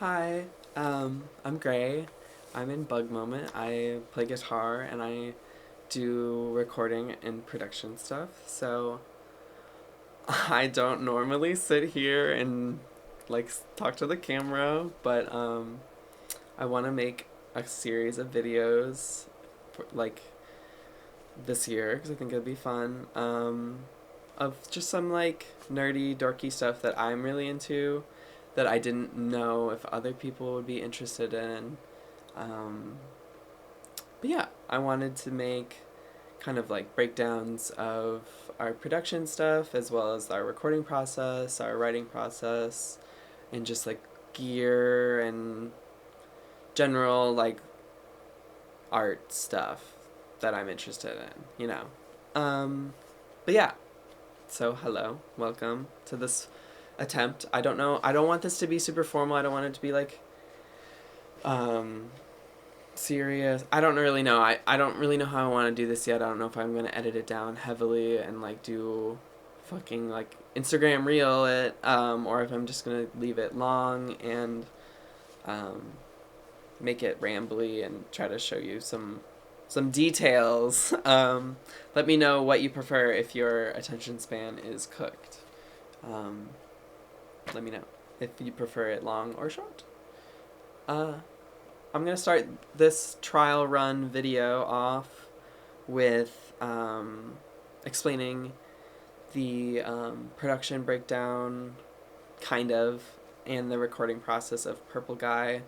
Hi, I'm Gray. I'm in Bug Moment. I play guitar and I do recording and production stuff. So I don't normally sit here and talk to the camera, but I want to make a series of videos for, this year because I think it'd be fun. Of just some nerdy, dorky stuff that I'm really into that I didn't know if other people would be interested in. Um, but yeah, I wanted to make kind of breakdowns of our production stuff as well as our recording process, our writing process, and just gear and general art stuff that I'm interested in. But yeah, so hello, welcome to this attempt. I don't know, I don't want this to be super formal. I don't want it to be um serious. I don't really know. I don't really know how I want to do this yet. I don't know if I'm going to edit it down heavily and do fucking Instagram reel it, or if I'm just going to leave it long and um make it rambly and try to show you some details. Let me know what you prefer if your attention span is cooked. Um, Let me know if you prefer it long or short. I'm going to start this trial run video off with explaining the production breakdown, kind of, and the recording process of Purple Guy,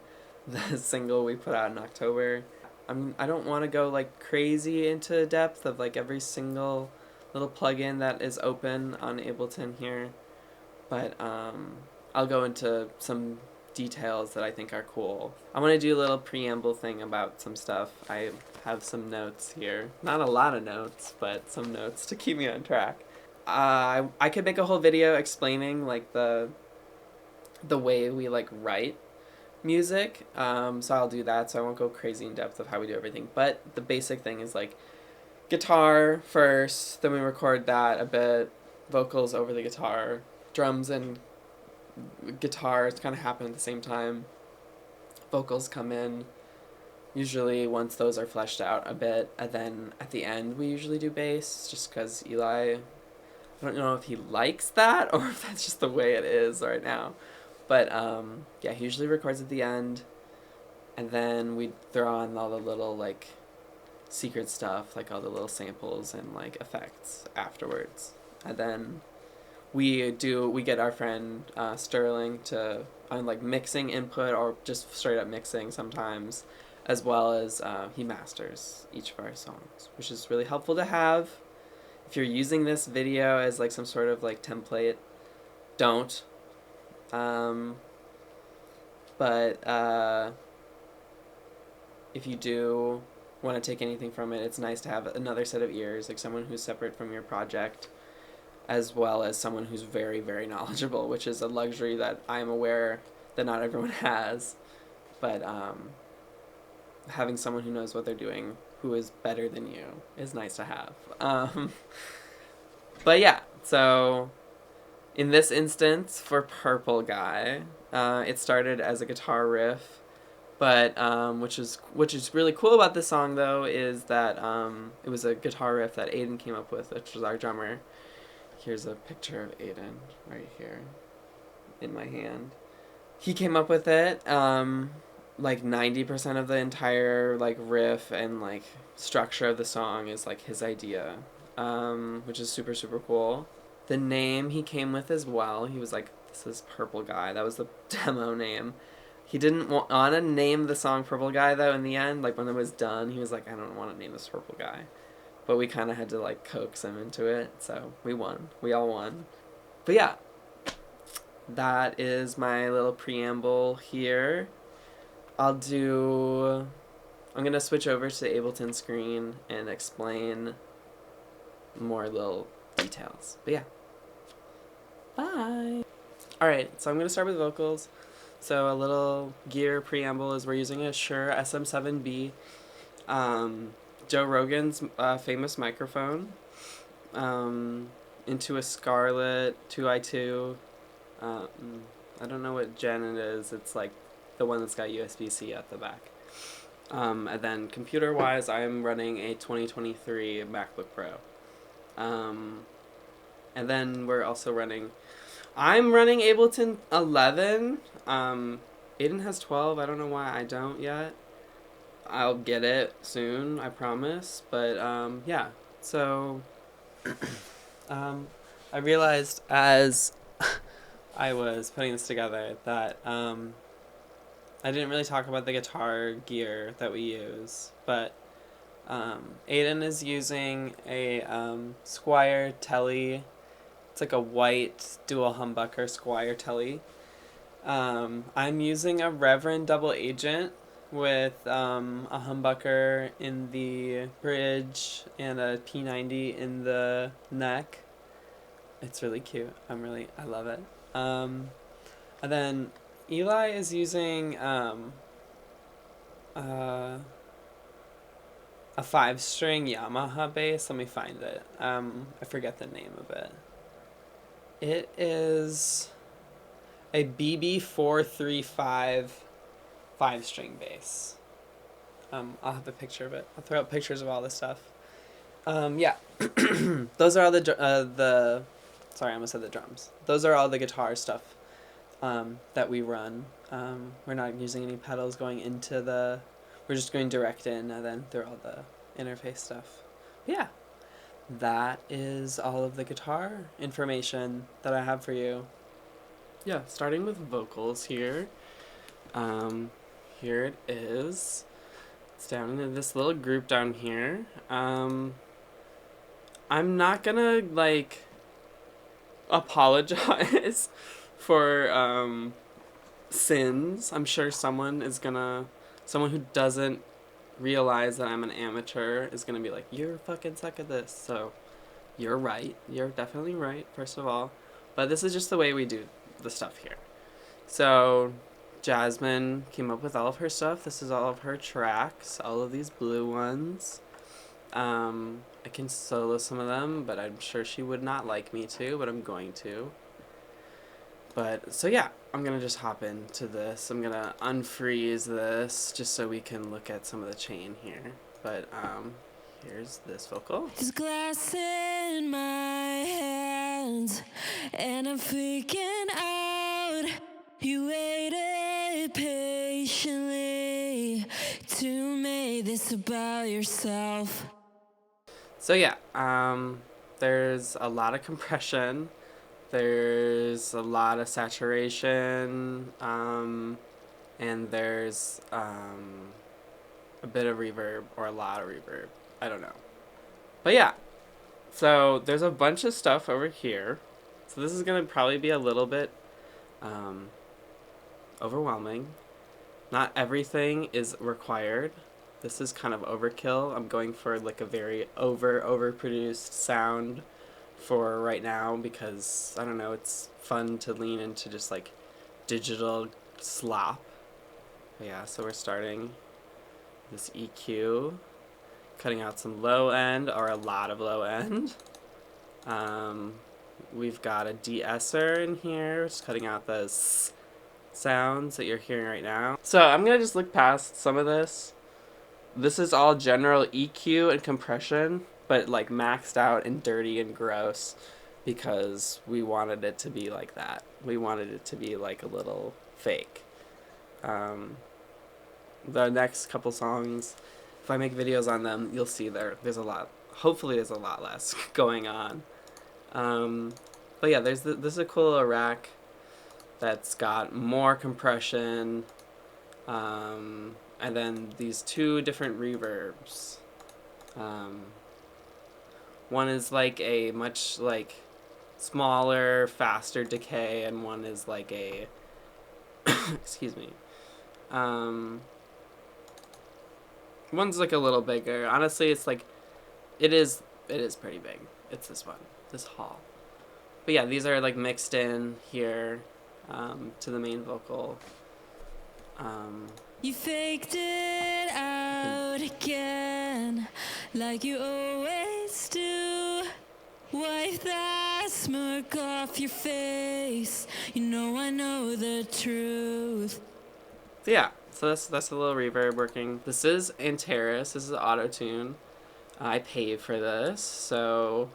the single we put out in October. I don't want to go crazy into depth of every single little plugin that is open on Ableton here, but I'll go into some details that I think are cool. I want to do a little preamble thing about some stuff. I have some notes here. Not a lot of notes, but some notes to keep me on track. I could make a whole video explaining the way we write music. So I'll do that. So I won't go crazy in depth of how we do everything. But the basic thing is guitar first, then we record that a bit, vocals over the guitar, drums and guitars kind of happen at the same time. Vocals come in usually once those are fleshed out a bit, and then at the end we usually do bass just because Eli, I don't know if he likes that or if that's just the way it is right now. But yeah, he usually records at the end, and then we throw on all the little secret stuff, all the little samples and effects afterwards. And then we get our friend Sterling to on mixing input or just straight up mixing sometimes, as well as he masters each of our songs, which is really helpful to have. If you're using this video as some sort of template, don't. But if you do want to take anything from it, it's nice to have another set of ears, someone who's separate from your project, as well as someone who's very, very knowledgeable, which is a luxury that I'm aware that not everyone has. But having someone who knows what they're doing, who is better than you, is nice to have. But yeah, so in this instance, for Purple Guy, it started as a guitar riff, but which is really cool about this song though is that it was a guitar riff that Aiden came up with, which was our drummer. Here's a picture of Aiden right here in my hand. He came up with it. 90% of the entire riff and structure of the song is his idea, which is super, super cool. The name he came with as well. He was this is Purple Guy. That was the demo name. He didn't want to name the song Purple Guy though in the end. When it was done, he was I don't want to name this Purple Guy. But we kind of had to coax him into it, so we won. We all won. But yeah, that is my little preamble here. I'm gonna switch over to Ableton screen and explain more little details. But yeah, bye. Alright, so I'm gonna start with vocals. So a little gear preamble is we're using a Shure SM7B. Joe Rogan's famous microphone, into a Scarlett 2i2. I don't know what gen it is. It's the one that's got USB-C at the back. And then computer-wise, I'm running a 2023 MacBook Pro. And then we're also running... I'm running Ableton 11. Aiden has 12. I don't know why I don't yet. I'll get it soon, I promise. But, yeah. So, I realized as I was putting this together that, I didn't really talk about the guitar gear that we use, but Aiden is using a Squier Telly. It's like a white dual humbucker Squier Telly. I'm using a Reverend double agent with a humbucker in the bridge and a P90 in the neck. It's really cute. I love it. And then Eli is using a 5-string Yamaha bass. Let me find it. I forget the name of it. It is a BB435 5-string bass. I'll have a picture of it. I'll throw out pictures of all this stuff. Yeah. Those are all the sorry, I almost said the drums. Those are all the guitar stuff that we run. We're not using any pedals going into we're just going direct in and then through all the interface stuff. But yeah, that is all of the guitar information that I have for you. Yeah, starting with vocals here. Here it is. It's down in this little group down here. I'm not gonna, like, apologize for, sins. I'm sure someone who doesn't realize that I'm an amateur is gonna be like, you're fucking suck at this. So, you're right. You're definitely right, first of all. But this is just the way we do the stuff here. So, Jasmine came up with all of her stuff. This is all of her tracks, all of these blue ones. I can solo some of them, but I'm sure she would not like me to, but I'm going to. But, so yeah, I'm going to just hop into this. I'm going to unfreeze this just so we can look at some of the chain here. But, here's this vocal. There's glass in my hands, and I'm freaking out. You waited patiently to make this about yourself. So yeah, there's a lot of compression. There's a lot of saturation, and there's a bit of reverb, or a lot of reverb. I don't know. But yeah, so there's a bunch of stuff over here. So this is going to probably be a little bit overwhelming. Not everything is required. This is kind of overkill. I'm going for like a very overproduced sound for right now because, I don't know, it's fun to lean into just like digital slop. But yeah, so we're starting this EQ, cutting out some low end or a lot of low end. We've got a de-esser in here, just cutting out those sounds that you're hearing right now. So I'm gonna just look past some of this. This is all general EQ and compression, but like maxed out and dirty and gross because we wanted it to be like that. We wanted it to be like a little fake. The next couple songs, if I make videos on them, you'll see there's a lot. Hopefully there's a lot less going on. But yeah, this is a cool little rack that's got more compression, and then these two different reverbs. One is like a much like smaller, faster decay, and one is like a excuse me. One's like a little bigger. Honestly, it's like it is pretty big. It's this one, this hall. But yeah, these are like mixed in here to the main vocal. You faked it out again, like you always do. Wipe that smirk off your face. You know I know the truth. Yeah, so that's a little reverb working. This is Antares. This is auto-tune. I paid for this, so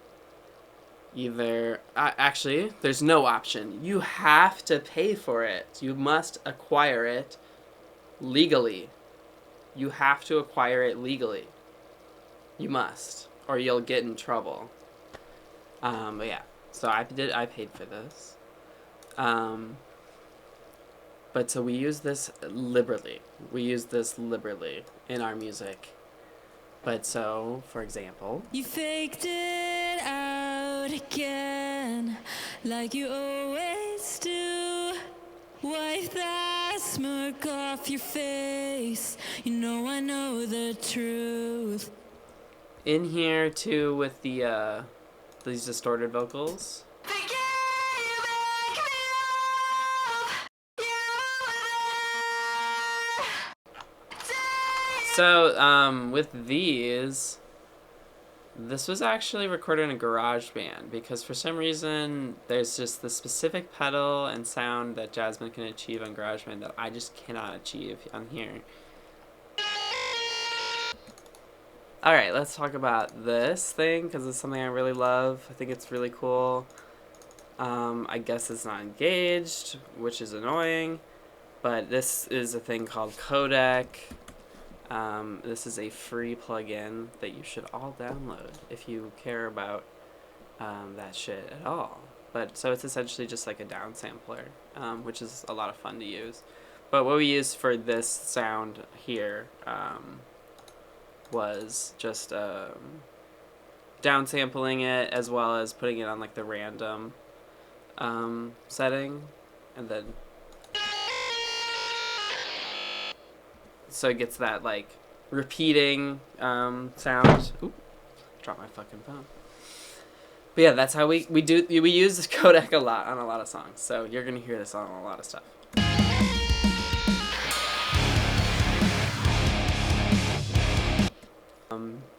either actually there's no option. You have to pay for it. You must acquire it legally. You have to acquire it legally. You must, or you'll get in trouble. But yeah, so I paid for this. But so we use this liberally. We use this liberally in our music. But so, for example, You faked it out again, like you always do. Wipe that smirk off your face. You know I know the truth. in here too with the these distorted vocals. So, with these, this was actually recorded in a garage band because for some reason there's just the specific pedal and sound that Jasmine can achieve on GarageBand that I just cannot achieve on here. Alright, let's talk about this thing because it's something I really love. I think it's really cool. I guess it's not engaged, which is annoying, but this is a thing called Codec. This is a free plugin that you should all download if you care about that shit at all. But so it's essentially just like a downsampler, which is a lot of fun to use. But what we used for this sound here was just downsampling it as well as putting it on like the random setting, and then so it gets that like repeating sound. Oop, drop my fucking phone. But yeah, that's how we use this codec a lot on a lot of songs. So you're gonna hear this on a lot of stuff.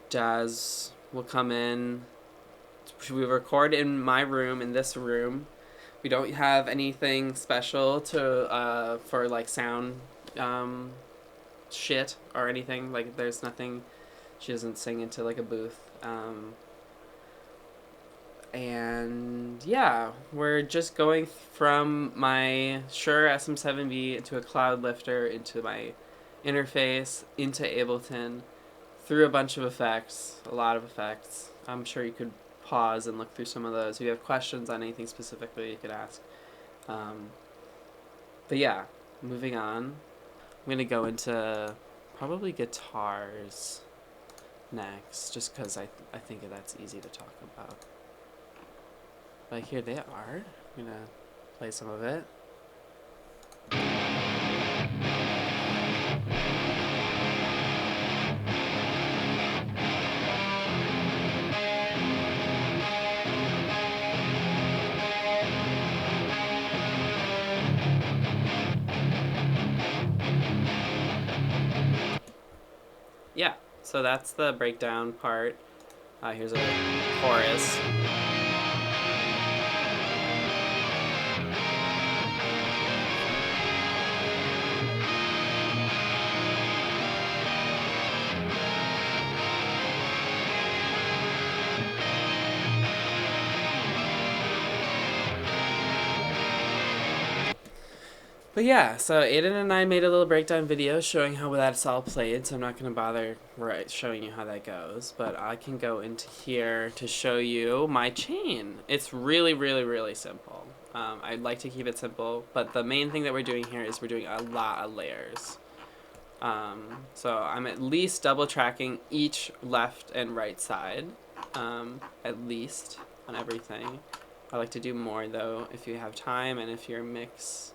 Jazz will come in. We record in my room, in this room. We don't have anything special to for like sound shit or anything. Like there's nothing. She doesn't sing into like a booth. And yeah, we're just going from my Shure SM7B to a Cloud Lifter into my interface into Ableton through a bunch of effects, a lot of effects. I'm sure you could pause and look through some of those. If you have questions on anything specifically, you could ask. But yeah, moving on. I'm going to go into probably guitars next, just because I think that's easy to talk about. But here they are. I'm going to play some of it. Yeah, so that's the breakdown part. Here's a chorus. But yeah, so Aiden and I made a little breakdown video showing how that's all played, so I'm not going to bother showing you how that goes, but I can go into here to show you my chain. It's really, really, really simple. I'd like to keep it simple, but the main thing that we're doing here is we're doing a lot of layers. So I'm at least double tracking each left and right side, at least on everything. I like to do more though if you have time and if your mix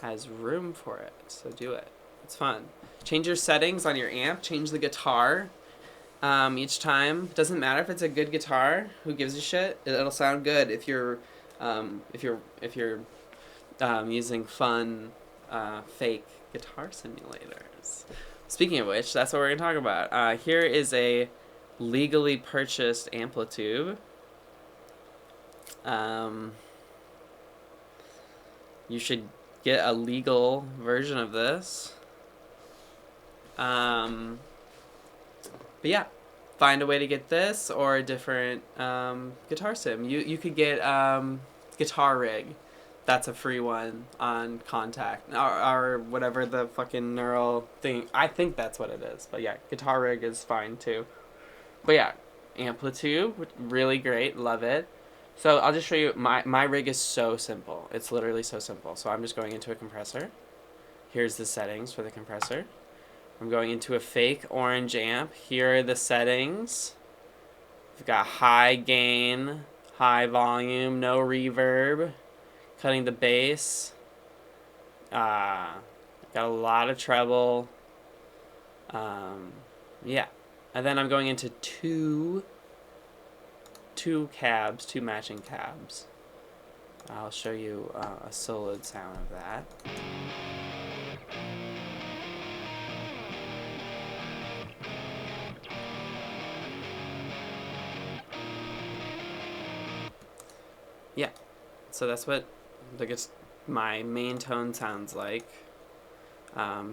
has room for it, so do it. It's fun. Change your settings on your amp, change the guitar each time. Doesn't matter if it's a good guitar, who gives a shit? It'll sound good if you're using fun fake guitar simulators. Speaking of which, that's what we're gonna talk about. Here is a legally purchased Amplitube. You should get a legal version of this. But yeah, find a way to get this or a different guitar sim. You could get Guitar Rig. That's a free one on Contact or whatever the fucking neural thing. I think that's what it is. But yeah, Guitar Rig is fine too. But yeah, Amplitude, really great, love it. So I'll just show you, my rig is so simple. It's literally so simple. So I'm just going into a compressor. Here's the settings for the compressor. I'm going into a fake orange amp. Here are the settings. We've got high gain, high volume, no reverb, cutting the bass. Got a lot of treble. Yeah. And then I'm going into two matching cabs. I'll show you a soloed sound of that. Yeah, so that's what my main tone sounds like.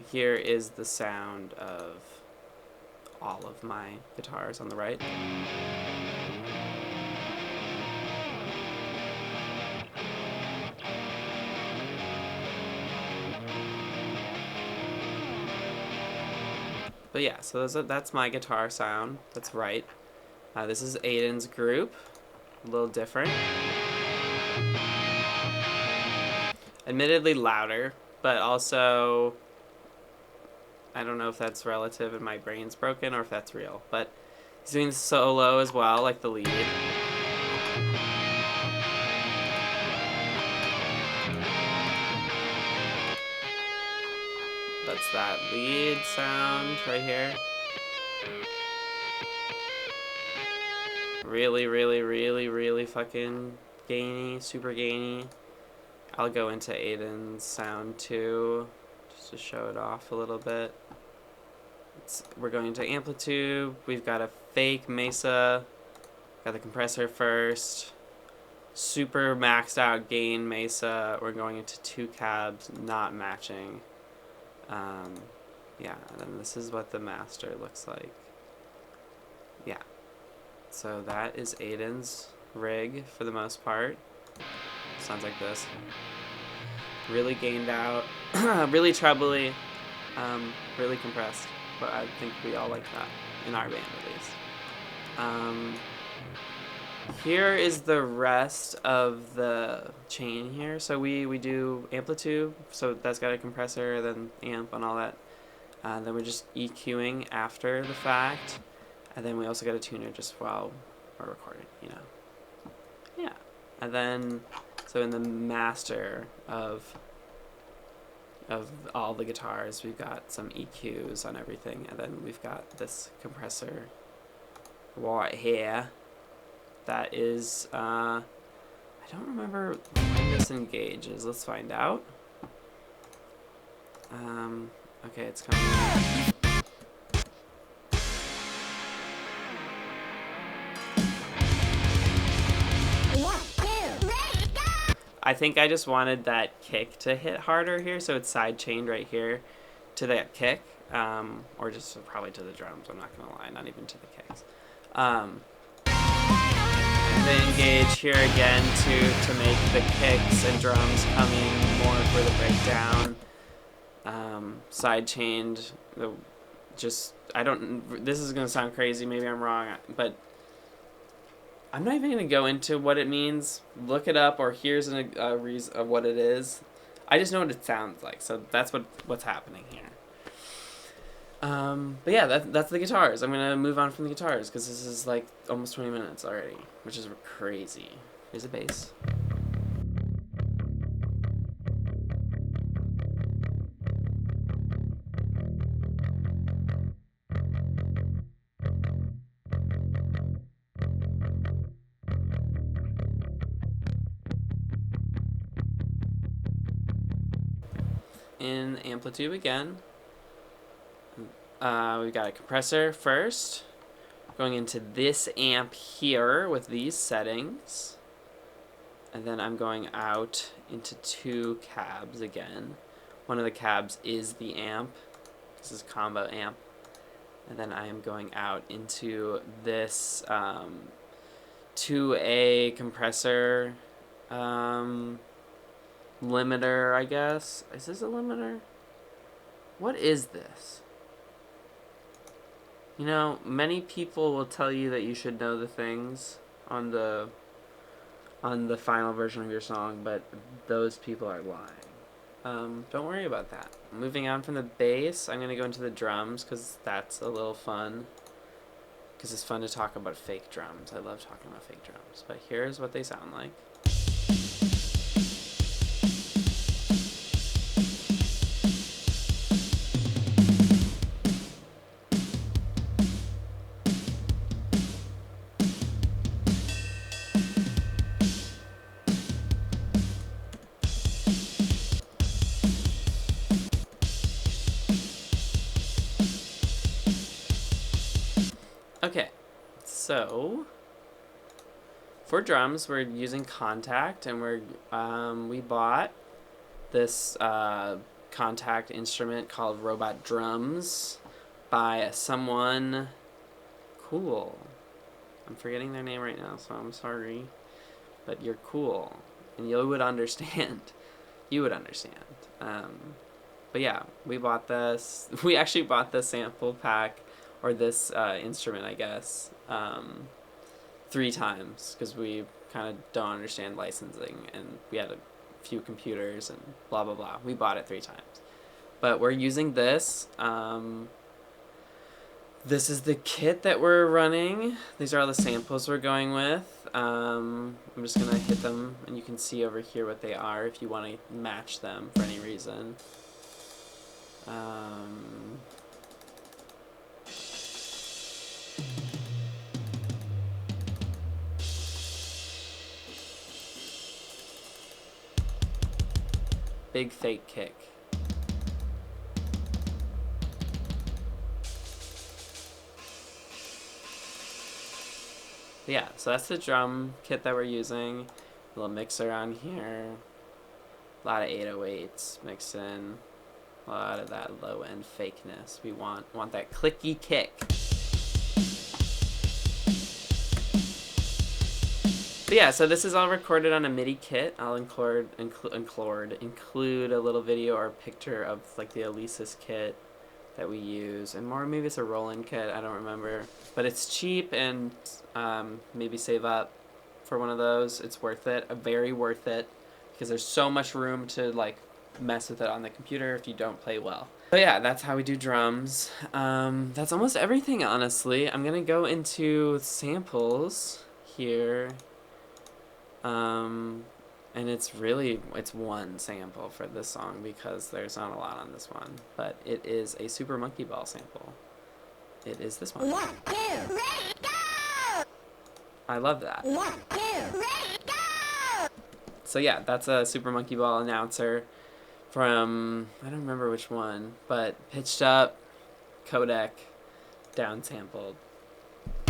Here is the sound of all of my guitars on the right. But yeah, so that's my guitar sound. That's right. This is Aiden's group. A little different. Admittedly louder, but also I don't know if that's relative and my brain's broken or if that's real. But he's doing the solo as well, like the lead. That's that lead sound right here. Really, really, really, really fucking gainy, super gainy. I'll go into Aiden's sound too, just to show it off a little bit. We're going into Amplitude. We've got a fake Mesa. Got the compressor first. Super maxed out gain Mesa. We're going into two cabs, not matching. Yeah, and then this is what the master looks like. Yeah. So that is Aiden's rig for the most part. Sounds like this. Really gained out, really trebly, really compressed. But I think we all like that, in our band at least. Here is the rest of the chain here. So we do Amplitude, so that's got a compressor, then amp and all that. Then we're just EQing after the fact. And then we also got a tuner just while we're recording, you know. Yeah. And then, so in the master of all the guitars, we've got some EQs on everything. And then we've got this compressor right here. That is, I don't remember when this engages. Let's find out. Okay, it's coming out. I think I just wanted that kick to hit harder here, so it's side chained right here to that kick, or just probably to the drums. I'm not gonna lie, not even to the kicks. The engage here again to make the kicks and drums come in more for the breakdown. Side chained. This is gonna sound crazy. Maybe I'm wrong, but I'm not even going to go into what it means. Look it up, or here's a reason of what it is. I just know what it sounds like, so that's what's happening here. But yeah, that's the guitars. I'm going to move on from the guitars, because this is like almost 20 minutes already, which is crazy. Here's the bass. In Amplitude again. We've got a compressor first. Going into this amp here with these settings. And then I'm going out into two cabs again. One of the cabs is the amp. This is combo amp. And then I am going out into this 2A compressor limiter, I guess. Is this a limiter? What is this? You know, many people will tell you that you should know the things on the final version of your song, but those people are lying. Don't worry about that. Moving on from the bass, I'm going to go into the drums because that's a little fun. Because it's fun to talk about fake drums. I love talking about fake drums. But here's what they sound like. Okay, so for drums, we're using Contact, and we bought this Contact instrument called Robot Drums by someone cool. I'm forgetting their name right now, so I'm sorry, but you're cool, and you would understand. You would understand. But yeah, we bought this. We actually bought the sample pack, or this instrument, I guess, 3 times because we kind of don't understand licensing, and we had a few computers and blah blah blah. We bought it 3 times, but we're using this. This is the kit that we're running. These are all the samples we're going with. I'm just gonna hit them, and you can see over here what they are if you want to match them for any reason. Big fake kick. But yeah, so that's the drum kit that we're using. A little mixer on here. A lot of 808s mixed in. A lot of that low end fakeness. We want that clicky kick. But yeah, so this is all recorded on a MIDI kit. I'll include a little video or picture of like the Alesis kit that we use, and more maybe it's a Roland kit, I don't remember. But it's cheap, and maybe save up for one of those. It's worth it, very worth it, because there's so much room to like mess with it on the computer if you don't play well. So yeah, that's how we do drums. That's almost everything, honestly. I'm gonna go into samples here. And it's one sample for this song because there's not a lot on this one, but it is a Super Monkey Ball sample. It is this one. 1, 2, 3, go! I love that. 1, 2, 3, go! So yeah, that's a Super Monkey Ball announcer from, I don't remember which one, but pitched up, codec, down sampled.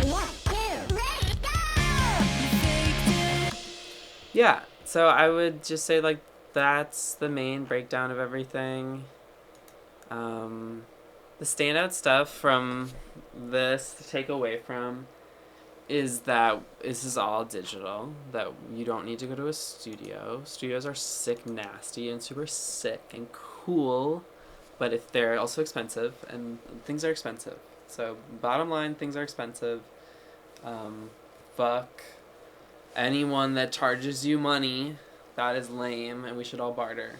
1, 2, 3, go! Yeah, so I would just say like that's the main breakdown of everything. The standout stuff from this to take away from is that this is all digital, that you don't need to go to a studio. Studios are sick nasty and super sick and cool, but if they're also expensive, and things are expensive. So bottom line, things are expensive. Fuck anyone that charges you money. That is lame, and we should all barter.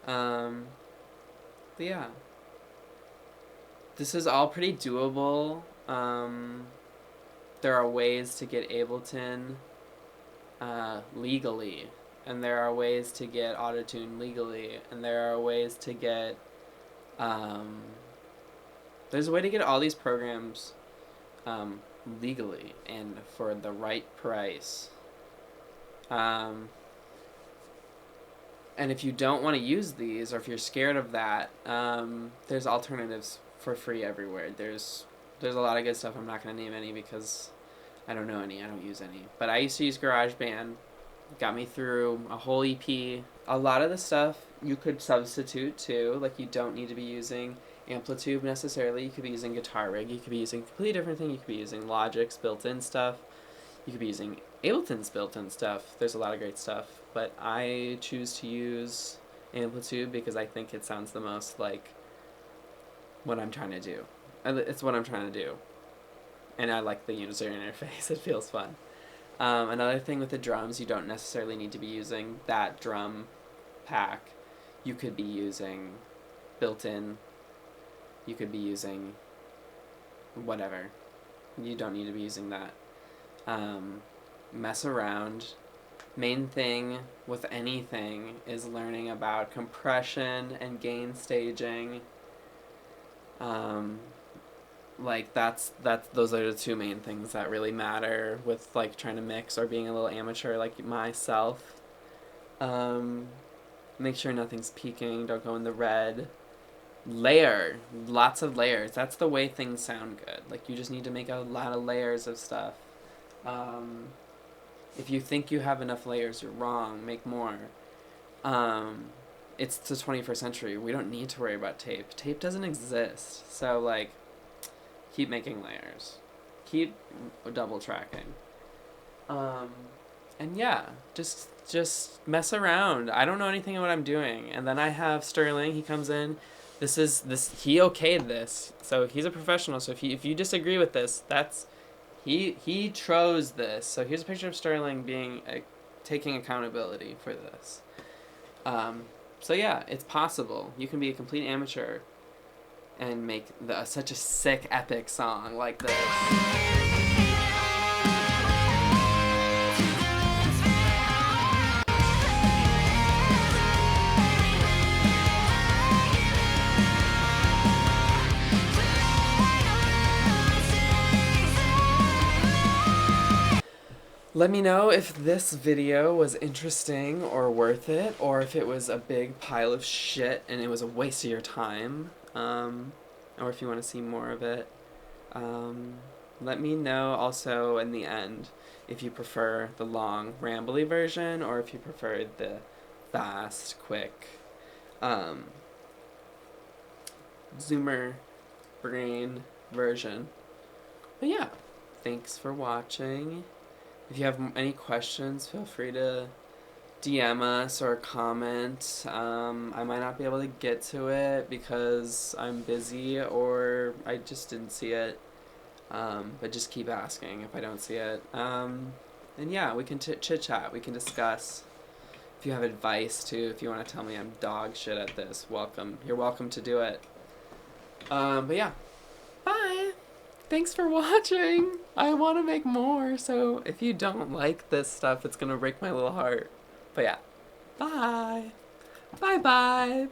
But yeah, this is all pretty doable. There are ways to get Ableton legally, and there are ways to get Autotune legally, and there are ways to get there's a way to get all these programs legally and for the right price. And if you don't want to use these, or if you're scared of that, there's alternatives for free everywhere. There's a lot of good stuff. I'm not going to name any because I don't know any. I don't use any. But I used to use GarageBand. Got me through a whole EP a lot of the stuff you could substitute too. Like, you don't need to be using Amplitude necessarily. You could be using Guitar Rig. You could be using a completely different thing. You could be using Logic's built-in stuff. You could be using Ableton's built-in stuff. There's a lot of great stuff. But I choose to use Amplitude because I think it sounds the most like what I'm trying to do. It's what I'm trying to do. And I like the user interface. It feels fun. Another thing with the drums, you don't necessarily need to be using that drum pack. You could be using built-in. You could be using whatever. You don't need to be using that. Mess around. Main thing with anything is learning about compression and gain staging. Like, those are the two main things that really matter with, like, trying to mix or being a little amateur like myself. Make sure nothing's peaking. Don't go in the red. Layer. Lots of layers. That's the way things sound good. Like, you just need to make a lot of layers of stuff. If you think you have enough layers, you're wrong. Make more. It's the 21st century. We don't need to worry about tape. Tape doesn't exist. So, like, keep making layers. Keep double tracking. And yeah, just mess around. I don't know anything of what I'm doing. And then I have Sterling. He comes in. He okayed this. So he's a professional. So if you disagree with this, he chose this. So here's a picture of Sterling taking accountability for this. So yeah, it's possible. You can be a complete amateur and make such a sick, epic song like this. Let me know if this video was interesting or worth it, or if it was a big pile of shit and it was a waste of your time, or if you want to see more of it. Let me know also in the end if you prefer the long, rambly version or if you prefer the fast, quick, zoomer brain version. But yeah, thanks for watching. If you have any questions, feel free to DM us or comment. I might not be able to get to it because I'm busy or I just didn't see it. But just keep asking if I don't see it. And yeah, we can chit-chat. We can discuss. If you have advice, too, if you want to tell me I'm dog shit at this, welcome. You're welcome to do it. But yeah, bye! Thanks for watching. I want to make more, so if you don't like this stuff, it's gonna break my little heart. But yeah, bye. Bye-bye.